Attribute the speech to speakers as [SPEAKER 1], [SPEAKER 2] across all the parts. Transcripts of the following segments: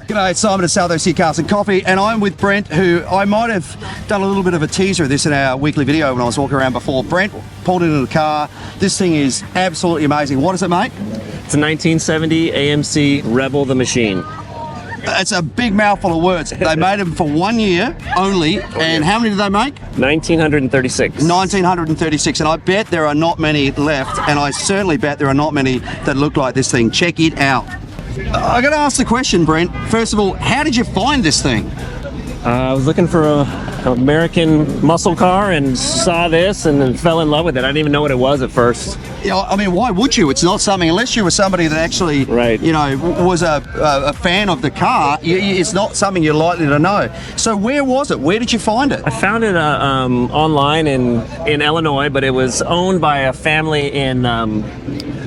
[SPEAKER 1] G'day, it's Simon at South OC Cars and Coffee, and I'm with Brent, who I might have done a little bit of a teaser of this in our weekly video when I was walking around before. Brent pulled into the car. This thing is absolutely amazing. What is it, mate?
[SPEAKER 2] It's a 1970 AMC Rebel the Machine.
[SPEAKER 1] It's a big mouthful of words. They made them for 1 year only, and how many did they make?
[SPEAKER 2] 1936.
[SPEAKER 1] 1936, and I bet there are not many left, and I certainly bet there are not many that look like this thing. Check it out. I got to ask the question, Brent. First of all, how did you find this thing?
[SPEAKER 2] I was looking for an American muscle car and saw this and then fell in love with it. I didn't even know what it was at first.
[SPEAKER 1] Yeah, I mean, why would you? It's not something, unless you were somebody that actually, you know, was a fan of the car, it's not something you're likely to know. So where was it? Where did you find it?
[SPEAKER 2] I found it online in Illinois, but it was owned by a family in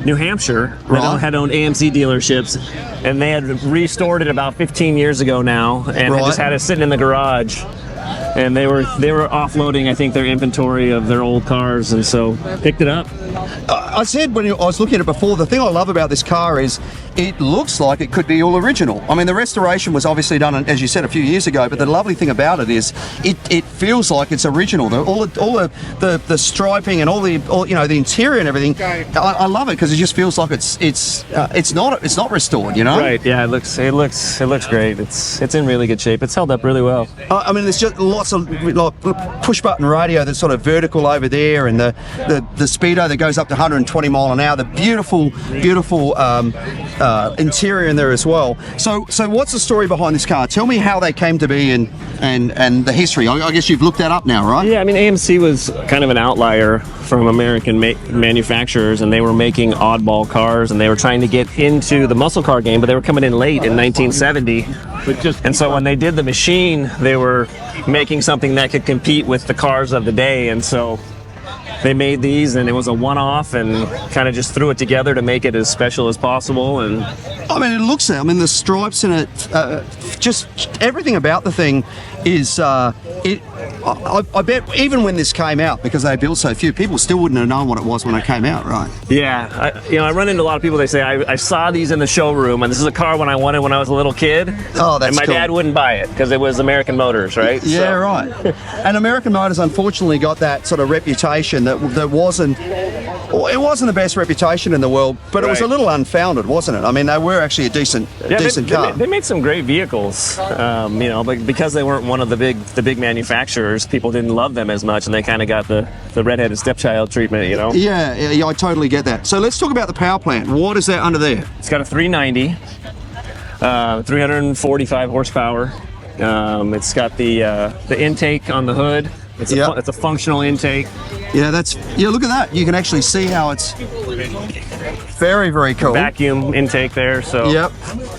[SPEAKER 2] New Hampshire that had owned AMC dealerships, and they had restored it about 15 years ago now, and they just had it sitting in the garage. And they were offloading, I think, their inventory of their old cars, and so picked it up.
[SPEAKER 1] I said when I was looking at it before, the thing I love about this car is it looks like it could be all original. I mean, the restoration was obviously done, as you said, a few years ago, but the lovely thing about it is it feels like it's original. All the striping and all the interior and everything. I love it because it just feels like it's not restored, you know?
[SPEAKER 2] Right. Yeah. It looks great. It's in really good shape. It's held up really well.
[SPEAKER 1] I mean, there's just lots of push button radio that's sort of vertical over there, and the speedo that goes up to 120 mile an hour. The beautiful interior in there as well. So what's the story behind this car? Tell me how they came to be and the history. I guess you've looked that up now, right?
[SPEAKER 2] Yeah, I mean, AMC was kind of an outlier from American manufacturers, and they were making oddball cars, and they were trying to get into the muscle car game, but they were coming in late in 1970. And so when they did the machine, they were making something that could compete with the cars of the day, and so they made these, and it was a one-off, and kind of just threw it together to make it as special as possible. And
[SPEAKER 1] I mean, it looks, I mean, the stripes in it, just everything about the thing is, I bet even when this came out, because they built so few, people still wouldn't have known what it was when it came out, right?
[SPEAKER 2] Yeah, I run into a lot of people, they say, I saw these in the showroom, and this is a car I wanted when I was a little kid.
[SPEAKER 1] Oh, that's
[SPEAKER 2] And my dad wouldn't buy it, because it was American Motors, right?
[SPEAKER 1] Yeah, right. And American Motors unfortunately got that sort of reputation that wasn't, well, it wasn't the best reputation in the world, but it was a little unfounded, wasn't it? I mean, they were actually a decent car.
[SPEAKER 2] They made some great vehicles, but because they weren't one of the big manufacturers, people didn't love them as much, and they kind of got the redheaded stepchild treatment, you know?
[SPEAKER 1] Yeah, I totally get that. So let's talk about the power plant. What is that under there?
[SPEAKER 2] It's got a 390, 345 horsepower. It's got the intake on the hood. It's a functional intake.
[SPEAKER 1] Yeah, look at that. You can actually see how it's very, very cool.
[SPEAKER 2] Vacuum intake there, so.
[SPEAKER 1] Yep,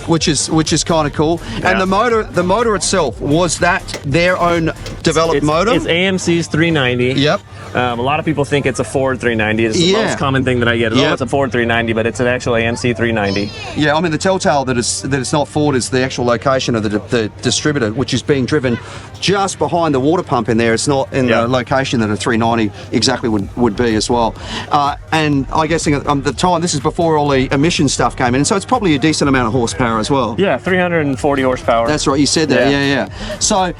[SPEAKER 1] which is kind of cool. Yeah. And the motor itself, was that their own developed motor?
[SPEAKER 2] It's AMC's 390.
[SPEAKER 1] Yep.
[SPEAKER 2] A lot of people think it's a Ford 390. It's the most common thing that I get. It's a Ford 390, but it's an actual AMC 390. Yeah, I
[SPEAKER 1] mean, the telltale that it's not Ford is the actual location of the distributor, which is being driven just behind the water pump in there. It's not in the location that a 390 exactly would be as well. And I guess at the time, this is before all the emission stuff came in, so it's probably a decent amount of horsepower as well.
[SPEAKER 2] Yeah, 340 horsepower.
[SPEAKER 1] That's right, you said that. Yeah. So,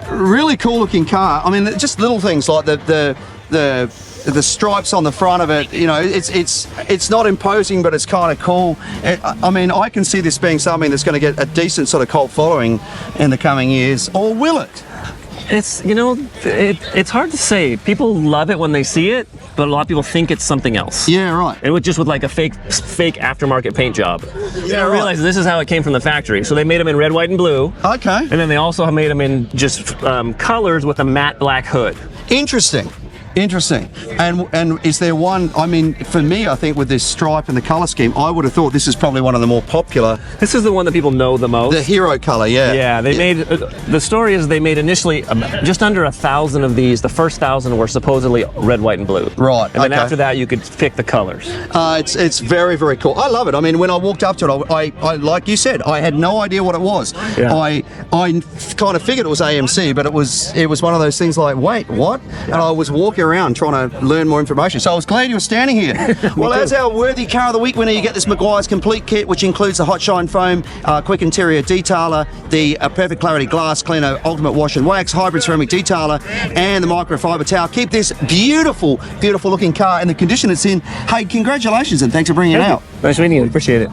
[SPEAKER 1] really cool looking car. I mean, just little things like the stripes on the front of it, you know, it's not imposing, but it's kind of cool. I mean, I can see this being something that's going to get a decent sort of cult following in the coming years, or will it?
[SPEAKER 2] It's hard to say. People love it when they see it, but a lot of people think it's something else.
[SPEAKER 1] Yeah, right.
[SPEAKER 2] It was just with like a fake aftermarket paint job.
[SPEAKER 1] Yeah,
[SPEAKER 2] I realized this is how it came from the factory. So they made them in red, white, and blue.
[SPEAKER 1] Okay.
[SPEAKER 2] And then they also made them in just colors with a matte black hood.
[SPEAKER 1] Interesting. And is there one, I mean, for me, I think with this stripe and the colour scheme, I would have thought this is probably one of the more popular.
[SPEAKER 2] This is the one that people know the most.
[SPEAKER 1] The hero colour, yeah.
[SPEAKER 2] Yeah, made, the story is they made initially just under 1,000 of these. The first 1,000 were supposedly red, white, and blue.
[SPEAKER 1] Right,
[SPEAKER 2] and then after that, you could pick the colours.
[SPEAKER 1] It's very, very cool. I love it. I mean, when I walked up to it, I like you said, I had no idea what it was.
[SPEAKER 2] Yeah.
[SPEAKER 1] I kind of figured it was AMC, but it was one of those things like, wait, what? And I was walking around trying to learn more information. So I was glad you were standing here. Well, as our worthy car of the week winner, you get this Maguire's complete kit, which includes the hot shine foam, quick interior detailer, the perfect clarity glass cleaner, ultimate wash and wax, hybrid ceramic detailer, and the microfiber towel. Keep this beautiful, beautiful looking car in the condition it's in. Hey, congratulations and thanks for bringing it out.
[SPEAKER 2] Nice meeting you. Appreciate it.